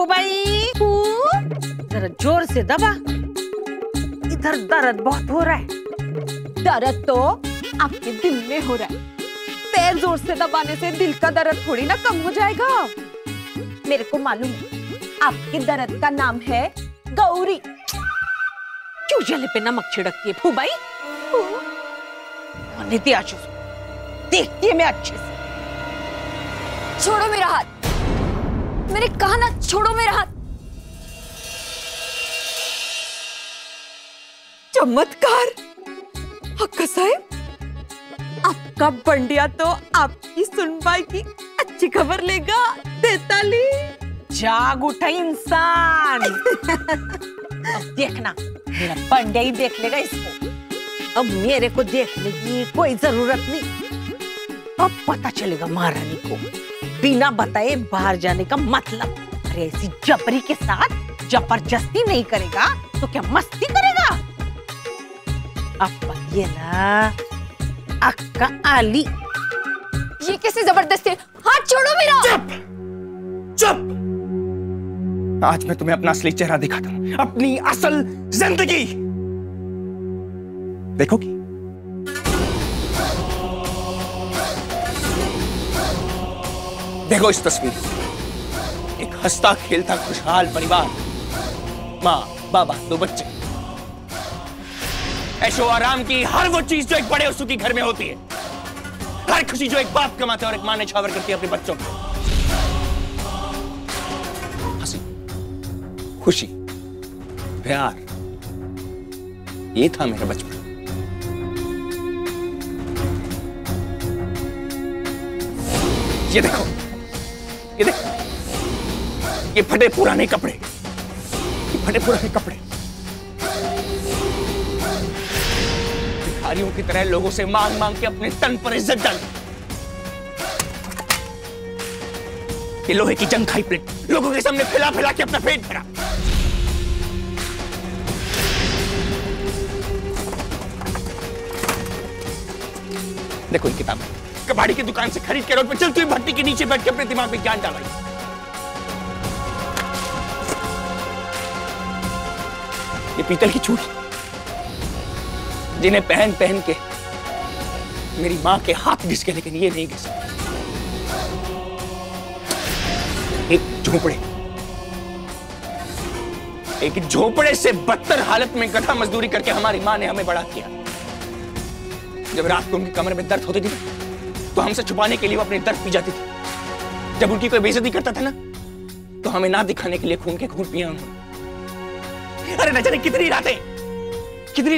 भाई जरा जोर से दबा, इधर दर्द बहुत हो रहा है। दर्द तो आपके दिल में हो रहा है, पैर जोर से दबाने से दिल का दर्द थोड़ी ना कम हो जाएगा। मेरे को मालूम है आपके दर्द का नाम है गौरी। क्यों जले पे नमक छिड़कती है फूबाई? निधि आशु देखती है मैं अच्छे से। छोड़ो मेरा हाथ, मैंने कहा ना छोड़ो मेरा हाथ। चमत्कार हक्का साहब, आपका बंडिया तो आपकी सुनवाई की अच्छी खबर लेगा। देताली जाग उठा इंसान। अब देखना मेरा बंडिया ही देख लेगा इसको। अब मेरे को देखने की कोई जरूरत नहीं। अब पता चलेगा महारानी को बिना बताए बाहर जाने का मतलब। अरे ऐसी जबरी के साथ जबरदस्ती नहीं करेगा तो क्या मस्ती करेगा? अब ये ना अक्का आली। ये कैसे जबरदस्ती? हाथ छोड़ो मेरा। चुप चुप। आज मैं तुम्हें अपना असली चेहरा दिखाता हूं, अपनी असल जिंदगी देखोगी? देखो इस तस्वीर, एक हंसता खेलता खुशहाल परिवार, माँ बाबा दो बच्चे, ऐशो आराम की हर वो चीज जो एक बड़े और सुखी घर में होती है, हर खुशी जो एक बाप कमाता है और एक मां न्यौछावर करती है अपने बच्चों को। हंसी, खुशी, प्यार, ये था मेरा बचपन। ये देखो, ये देखो, ये फटे पुराने कपड़े, ये फटे पुराने कपड़े भिखारियों की तरह लोगों से मांग मांग के अपने तन पर इज्जत डाली। ये लोहे की जंग खाई प्लेट लोगों के सामने फैला फैला के अपना पेट भरा। देखो ये किताब कबाड़ी की दुकान से खरीद के रोड पे चलती हुई भट्टी के नीचे बैठ के अपने दिमाग में ज्ञान डाला। ये पीतल की चूड़ी जिन्हें पहन पहन के मेरी मां के हाथ घिस के, लेकिन ये नहीं घिस। एक झोपड़े से बदतर हालत में गधा मजदूरी करके हमारी मां ने हमें बड़ा किया। जब रात को उनकी कमर में दर्द होती थी तो हमसे छुपाने के लिए वो अपने दर्द पी जाती थी। जब उनकी कोई बेइज्जती करता था ना तो हमें ना दिखाने के लिए खून के घूंट पिया उन्होंने। अरे न जाने कितनी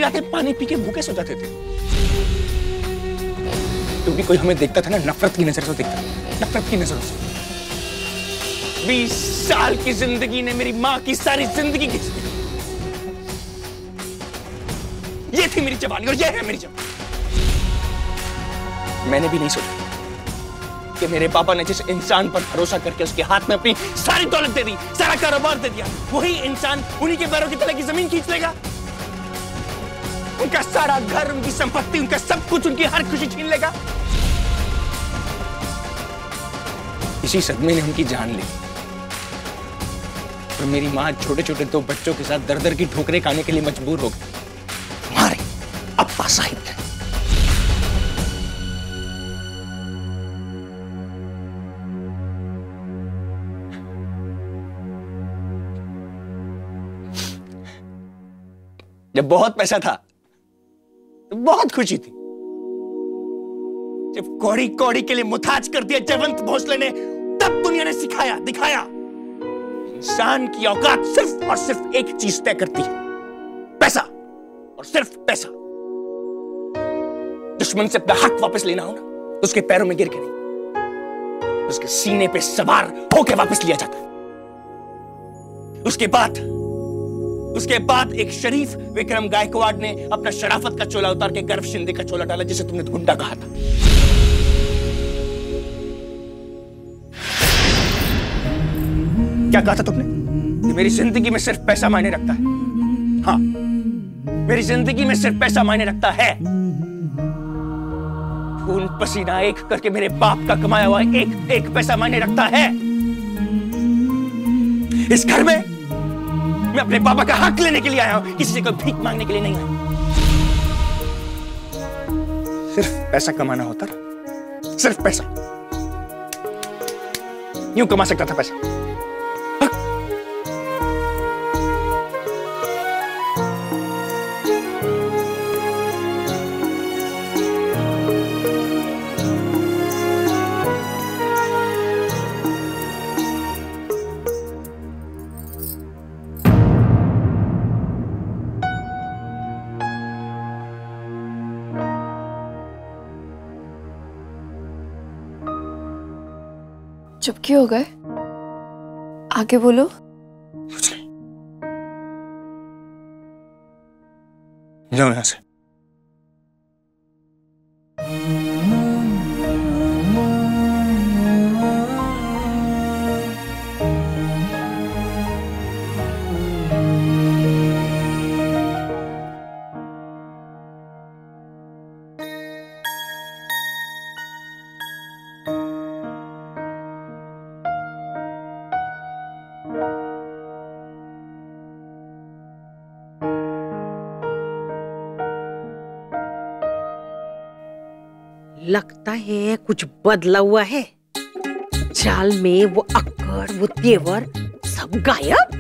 रातें पानी पी के भूखे सो जाते थे, क्योंकि कोई हमें देखता था ना नफरत की नजर से देखता था, नफरत की नजर से। 20 साल की जिंदगी ने मेरी मां की सारी जिंदगी खींच ली। ये थी मेरी जवानी और ये है मेरी जवानी। मैंने भी नहीं सोचा कि मेरे पापा ने जिस इंसान पर भरोसा करके उसके हाथ में अपनी सारी दौलत दे दी, सारा कारोबार दे दिया, वही इंसान उन्हीं के पैरों की तले की जमीन खींच लेगा। उनका सारा घर, उनकी संपत्ति, उनका सब कुछ, उनकी हर खुशी छीन लेगा। इसी सदमे ने उनकी जान ली और मेरी मां छोटे छोटे 2 बच्चों के साथ दर दर की ठोकरें खाने के लिए मजबूर हो गई। हमारे अप्पा साहिब थे। जब बहुत पैसा था तो बहुत खुशी थी। जब कौड़ी कौड़ी के लिए मुताज कर दिया जयवंत भोसले ने, तब दुनिया ने सिखाया, दिखाया इंसान की औकात सिर्फ और सिर्फ एक चीज तय करती है, पैसा, और सिर्फ पैसा। दुश्मन से अपना हक वापस लेना हो ना तो उसके पैरों में गिर के नहीं, उसके सीने पे सवार होके वापस लिया जाता है। उसके बाद एक शरीफ विक्रम गायकवाड़ ने अपना शराफत का चोला उतार के गर्व शिंदे का चोला डाला, जिसे तुमने गुंडा कहा था। क्या कहा था तुमने? कि मेरी जिंदगी में सिर्फ पैसा मायने रखता है। हाँ, मेरी जिंदगी में सिर्फ पैसा मायने रखता है। खून पसीना एक करके मेरे बाप का कमाया हुआ एक एक पैसा मायने रखता है। इस घर में मैं अपने पापा का हक लेने के लिए आया हूं, किसी से कोई भीख मांगने के लिए नहीं आया। सिर्फ पैसा कमाना होता ना, सिर्फ पैसा, यूं कमा सकता था पैसा। चुप क्यों हो गए? आगे बोलो। कुछ नहीं, जाओ यहां से। लगता है कुछ बदला हुआ है। चाल में वो अक्कड़, वो तेवर सब गायब।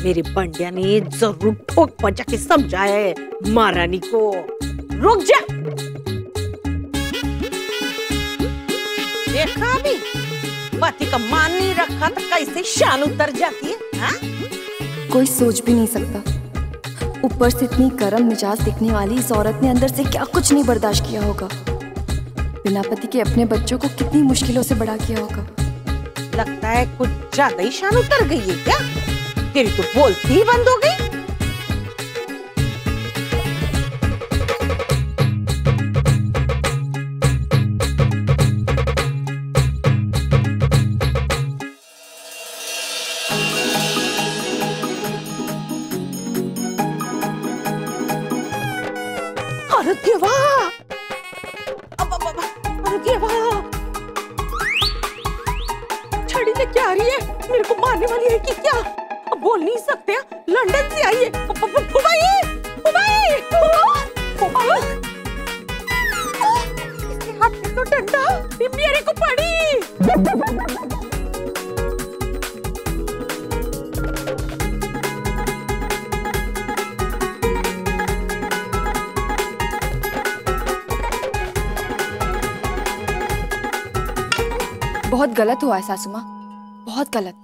मेरे बंडिया ने जरूर ठोक पचा के समझाया है महारानी को। रुक जा, देखा अभी पति का मान नहीं रखा तो कैसे शान उतर जाती है। हाँ? कोई सोच भी नहीं सकता, ऊपर से इतनी गरम मिजाज दिखने वाली इस औरत ने अंदर से क्या कुछ नहीं बर्दाश्त किया होगा। बिना पति के अपने बच्चों को कितनी मुश्किलों से बड़ा किया होगा। लगता है कुछ ज्यादा ही शान उतर गई है क्या? तेरी तो बोलती ही बंद हो गई। अरे देवा, अरे देवा, छड़ी लेके आ रही है, मेरे को मारने वाली है कि क्या? अब बोल नहीं सकते, लंदन से आई है। इसके हाथ में तो डंडा, ये मेरे को पड़ी। बहुत गलत हुआ है सासू माँ, बहुत गलत।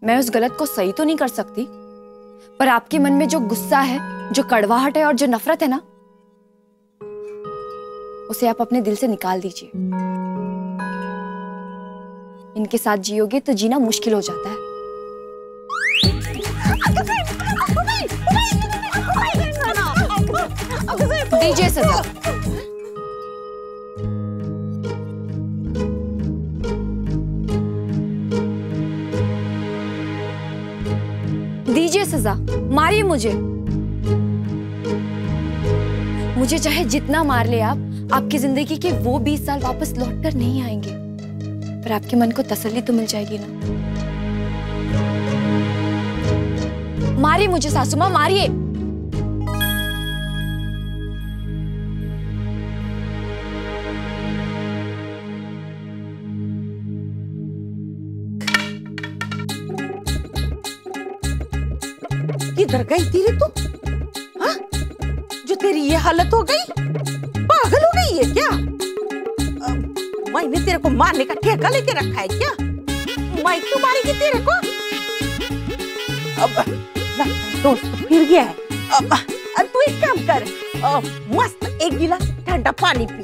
मैं उस गलत को सही तो नहीं कर सकती, पर आपके मन में जो गुस्सा है, जो कड़वाहट है और जो नफरत है ना, उसे आप अपने दिल से निकाल दीजिए। इनके साथ जियोगे तो जीना मुश्किल हो जाता है। दीजिए सजा। दीजिए सजा, मारिए मुझे। मुझे चाहे जितना मार ले आप, आपकी जिंदगी के वो 20 साल वापस लौट कर नहीं आएंगे, पर आपके मन को तसल्ली तो मिल जाएगी ना। मारिए मुझे सासू माँ, मारिए। किधर गई थी रे तू? हाँ? जो तेरी ये हालत हो गई, पागल हो गई है क्या? मैंने तेरे को मारने का ठेका लेके रखा है क्या? मैं क्यों मारेगी तेरे को? अब दोस्त फिर गया है। अब तू एक काम कर, मस्त एक गिलास ठंडा पानी पी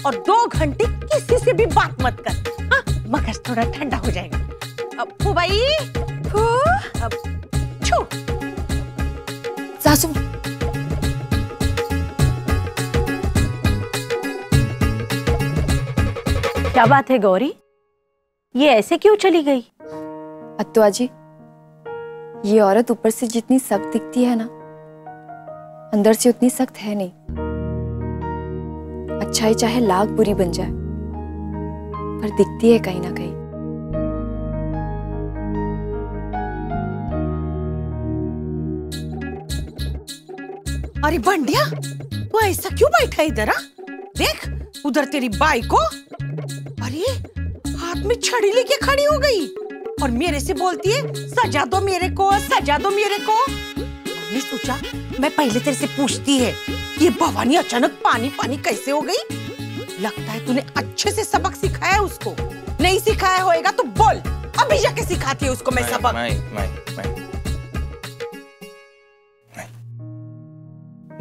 और 2 घंटे किसी से भी बात मत कर। हाँ? मगज थोड़ा ठंडा हो जाएगा। अब भाई अब छू सासू। क्या बात है गौरी, ये ऐसे क्यों चली गई? अत्तुआ जी, ये औरत ऊपर से जितनी सख्त दिखती है ना, अंदर से उतनी सख्त है नहीं। परछाई चाहे लाख बुरी बन जाए पर दिखती है कहीं ना कहीं। अरे बंडिया, तू ऐसा क्यों बैठा इधर? देख उधर तेरी बाई को, अरे हाथ में छड़ी लेके खड़ी हो गई और मेरे से बोलती है सजा दो मेरे को, सजा दो मेरे को। मैंने सोचा मैं पहले तेरे से पूछती है ये भवानी अचानक पानी पानी कैसे हो गई। लगता है तूने अच्छे से सबक सिखाया है उसको। नहीं सिखाया होएगा तो बोल, अभी जाके सिखाती है उसको मैं सबक।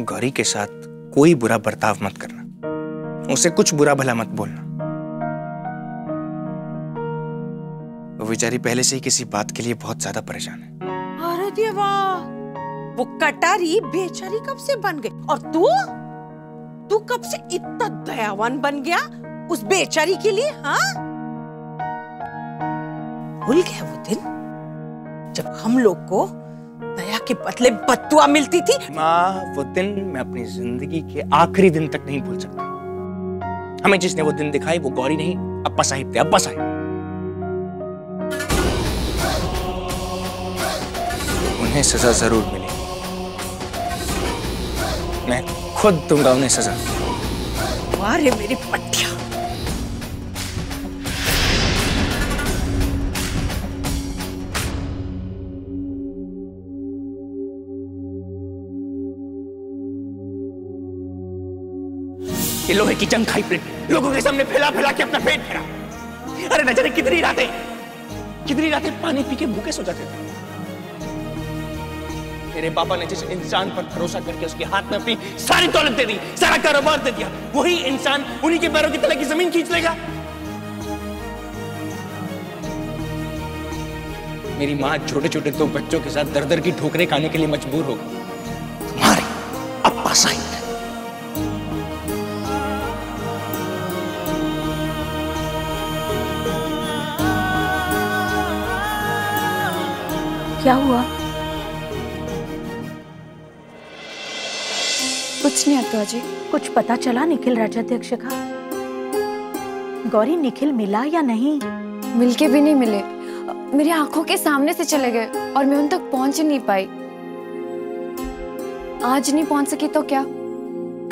गौरी के साथ कोई बुरा बर्ताव मत करना, उसे कुछ बुरा भला मत बोलना। वो बेचारी पहले से ही किसी बात के लिए बहुत ज्यादा परेशान है। अरे देवा, वो कटारी बेचारी कब से बन गई और तू कब से इतना दयावान बन गया उस बेचारी के लिए? हाँ, भूल गया वो दिन जब हम लोग को दया के बदले बद्दुआ मिलती थी? माँ, वो दिन मैं अपनी जिंदगी के आखिरी दिन तक नहीं भूल सकता। हमें जिसने वो दिन दिखाई वो गौरी नहीं, अप्पा साहिब थे, अप्पा साहिब। उन्हें सजा जरूर मिलेगी, मैं खुद दूंगा उन्हें सजा। अरे मेरी पट्टिया, ये लोहे की जंग खाई प्लेट लोगों के सामने फैला फैला के अपना पेट भरा। अरे न जाने कितनी रातें पानी पी के भूखे सो जाते थे। मेरे पापा ने जिस इंसान पर भरोसा करके उसके हाथ में अपनी सारी दौलत दे दी, सारा कारोबार दे दिया, वही इंसान उन्हीं के पैरों की तले की जमीन खींच लेगा। मेरी माँ छोटे छोटे दो बच्चों के साथ दर दर की ठोकरें खाने के लिए मजबूर हो गई। तुम्हारे अप्पा साहिब क्या हुआ? कुछ नहीं अत्ता जी। कुछ पता चला निखिल राज्याध्यक्ष का? गौरी, निखिल मिला या नहीं? मिलके भी नहीं मिले, मेरी आंखों के सामने से चले गए और मैं उन तक पहुंच ही नहीं पाई। आज नहीं पहुंच सकी तो क्या,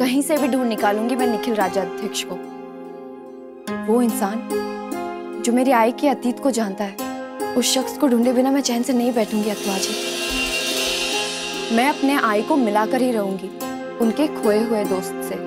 कहीं से भी ढूंढ निकालूंगी मैं निखिल राज्याध्यक्ष को। वो इंसान जो मेरी आई के अतीत को जानता है, उस शख्स को ढूंढे बिना मैं चैन से नहीं बैठूंगी अत्ता जी। मैं अपने आई को मिलाकर ही रहूंगी उनके खोए हुए दोस्त से।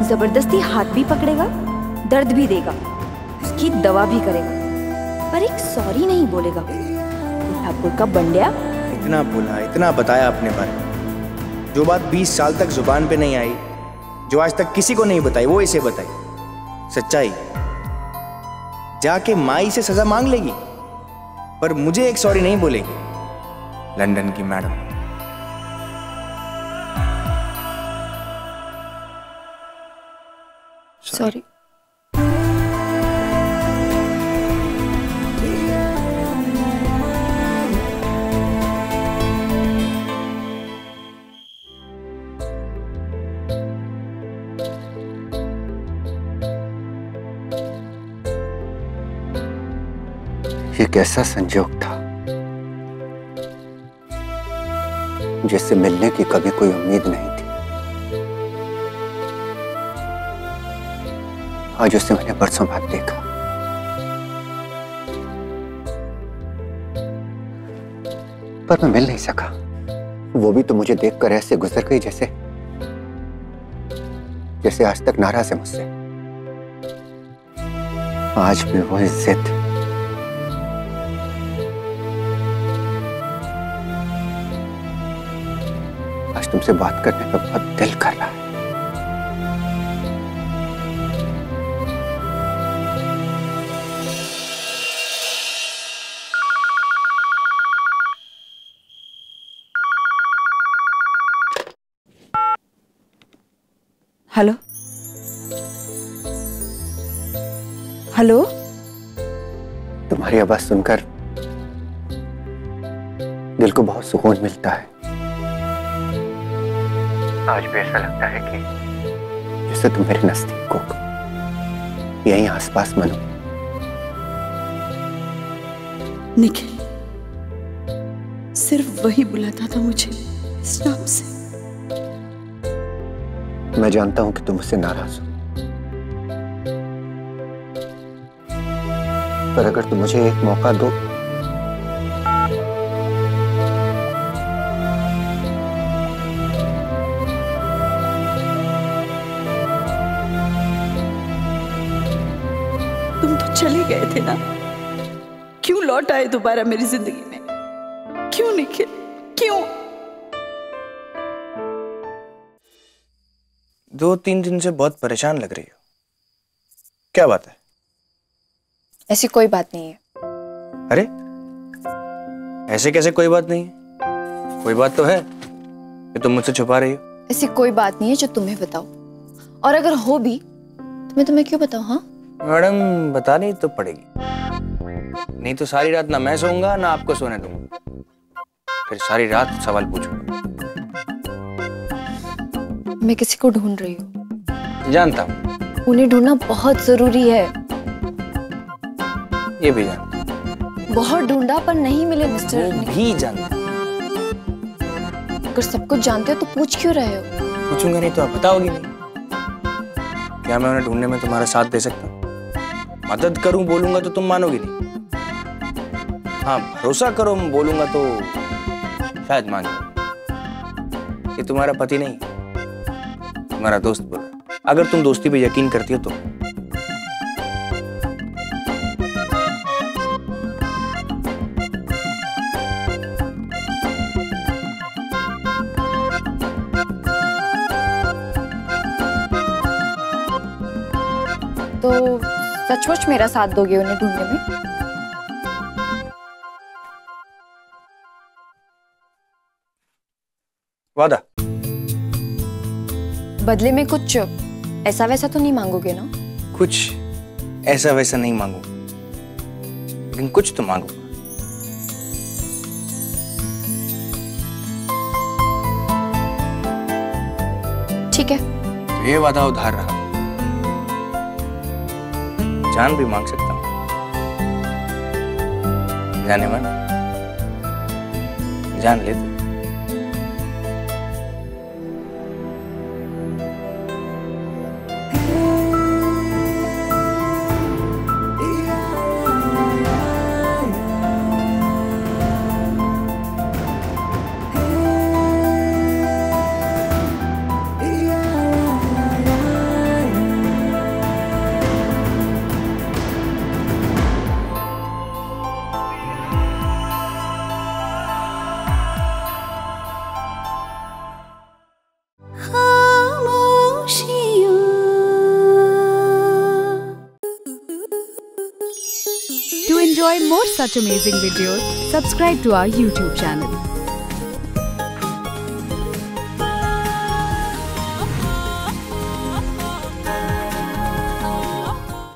जबरदस्ती हाथ भी पकड़ेगा, दर्द भी देगा, उसकी दवा भी करेगा, पर एक सॉरी नहीं बोलेगा। ठाकुर का बंडिया इतना बोला, इतना बताया अपने बारे में, जो बात 20 साल तक जुबान पे नहीं आई जो आज तक किसी को नहीं बताई वो इसे बताई। सच्चाई। जाके माई से सजा मांग लेगी, पर मुझे एक सॉरी नहीं बोलेगी। लंदन की मैडम। सॉरी। ये कैसा संजोग था जिससे मिलने की कभी कोई उम्मीद नहीं थी। आज उसे मैंने बरसों बाद देखा। पर मैं मिल नहीं सका। वो भी तो मुझे देखकर ऐसे गुजर गई जैसे आज तक नाराज है मुझसे। आज भी वो जिद। आज तुमसे बात करने का बहुत दिल कर रहा है। Hello hello. तुम्हारी आवाज सुनकर दिल को बहुत सुकून मिलता है। आज भी ऐसा लगता है कि जैसे तुम मेरे नजदीक हो, यहीं आसपास मनो। निखिल, सिर्फ वही बुलाता था मुझे इस नाम से। मैं जानता हूं कि तुम मुझसे नाराज हो, पर अगर तुम मुझे एक मौका दो तुम तो चले गए थे ना, क्यों लौट आए दोबारा मेरी जिंदगी में? क्यों निखिल, क्यों? 2-3 दिन से बहुत परेशान लग रही हो, क्या बात है? ऐसी कोई बात नहीं है। अरे ऐसे कैसे कोई बात नहीं है? कोई बात तो है कि तुम मुझसे छुपा रही हो। ऐसी कोई बात नहीं है जो तुम्हें बताओ, और अगर हो भी तो मैं तुम्हें क्यों बताऊं? हाँ मैडम, बतानी तो पड़ेगी, नहीं तो सारी रात ना मैं सोऊंगा ना आपको सोने दूंगा, फिर सारी रात सवाल पूछूंगा। मैं किसी को ढूंढ रही हूँ। जानता हूँ। उन्हें ढूंढना बहुत जरूरी है। ये भी जानता। बहुत ढूंढा पर नहीं मिले मिस्टर। वो भी जानता। अगर सब कुछ जानते हो तो पूछ क्यों रहे हो? पूछूंगा नहीं तो आप बताओगी नहीं। क्या मैं उन्हें ढूंढने में तुम्हारा साथ दे सकता? मदद करूं बोलूंगा तो तुम मानोगी नहीं। हाँ, भरोसा करो बोलूंगा तो शायद मान जाओ। ये तुम्हारा पति नहीं, तुम्हारा दोस्त बोल रहा। अगर तुम दोस्ती पे यकीन करती हो तो। तो सचमुच मेरा साथ दोगे उन्हें ढूंढने में? वादा। बदले में कुछ ऐसा वैसा तो नहीं मांगोगे ना? कुछ ऐसा वैसा नहीं मांगूंगा, लेकिन कुछ तो मांगूंगा। ठीक है। तो ये वादा उधार रहा। जान भी मांग सकता हूं। जाने मन, जान ले तू। To enjoy more such amazing videos, subscribe to our YouTube channel.